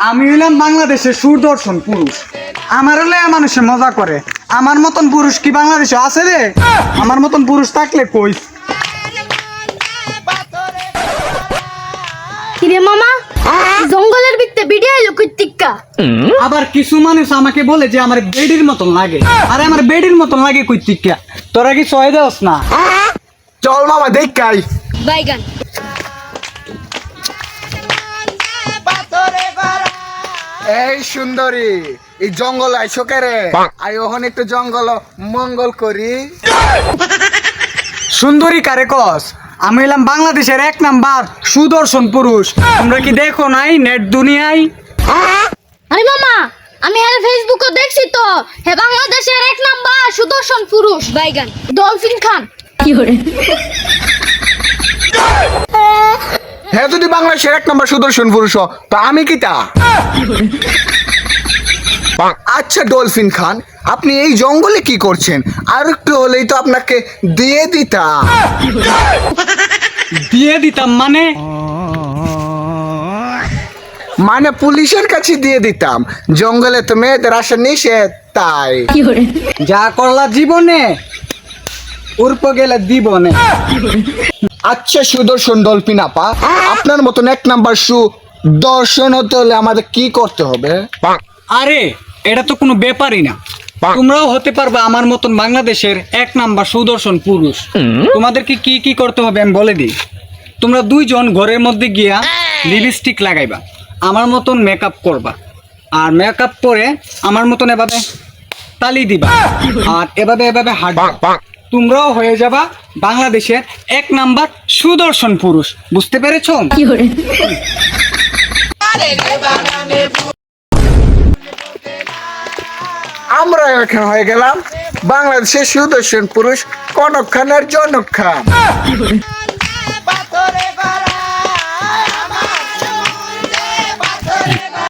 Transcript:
আমি হইলাম বাংলাদেশের সুদর্শন পুরুষ। আমার হলে মানুষে মজা করে। আমার মতন পুরুষ কি বাংলাদেশে আছে রে? আমার মতন পুরুষ থাকলে কই। কিরে মামা, জঙ্গলের ভিতরে ভিডিও এলো কইতিকা। আবার কিছু মানুষ আমাকে বলে যে আমার বেডির মতন লাগে। আরে আমার বেডির মতন লাগে কইতিকা। তোরা কি সয়ে দেওস না? চল মামা দেখাই। বাইগান এই সুন্দরী, এই জঙ্গল আইসো কেরে? আই ওখানে একটু জঙ্গল মঙ্গল করি। সুন্দরী কারে কস? আমি হইলাম বাংলাদেশের 1 নাম্বার সুদর্শন পুরুষ। তোমরা কি দেখো নাই নেট দুনিয়ায়? আরে মামা, আমি আরে ফেসবুকে দেখছি তো, হে বাংলাদেশের 1 নাম্বার সুদর্শন পুরুষ বাইগান ডলফিন খান। কি করে? হ্যাঁ, যদি বাংলাদেশের 1 নম্বর সুদর্শন পুরুষ হ, তা আমি কি তা? আচ্ছা ডলফিন খান, আপনি এই জঙ্গলে কি করছেন? আর একটু হলেই তো আপনাকে দিয়ে দিতাম। দিয়ে দিতাম মানে? মানে পুলিশের কাছে দিয়ে দিতাম। জঙ্গলে তো মেয়েদের আসা নিষেধ, তাই। যা করলা জীবনে উর্প গেলে দিবনে। আচ্ছা সুদর্শন ডলফিন আপা, আপনার মতন 1 নাম্বার সুদর্শন হতে হলে আমাদের কি করতে হবে? আরে এটা তো কোনো ব্যাপারই না। তোমরাও হতে পারবে আমার মতন বাংলাদেশের 1 নাম্বার সুদর্শন পুরুষ। তোমাদেরকে কি কি করতে হবে আমি বলে দিই। তোমরা 2 জন ঘরের মধ্যে গিয়া লিপস্টিক লাগাইবা, আমার মতন মেকআপ করবা, আর মেকআপ করে আমার মতন এভাবে তালি দিবা, আর এভাবে এভাবে হাঁটবা। তোমরাও হয়ে যাবা বাংলাদেশের 1 নাম্বার সুদর্শন পুরুষ। বুঝতে পেরেছো? আমরা এখন হয়ে গেলাম বাংলাদেশের সুদর্শন পুরুষ কনক খান আর জনক খান।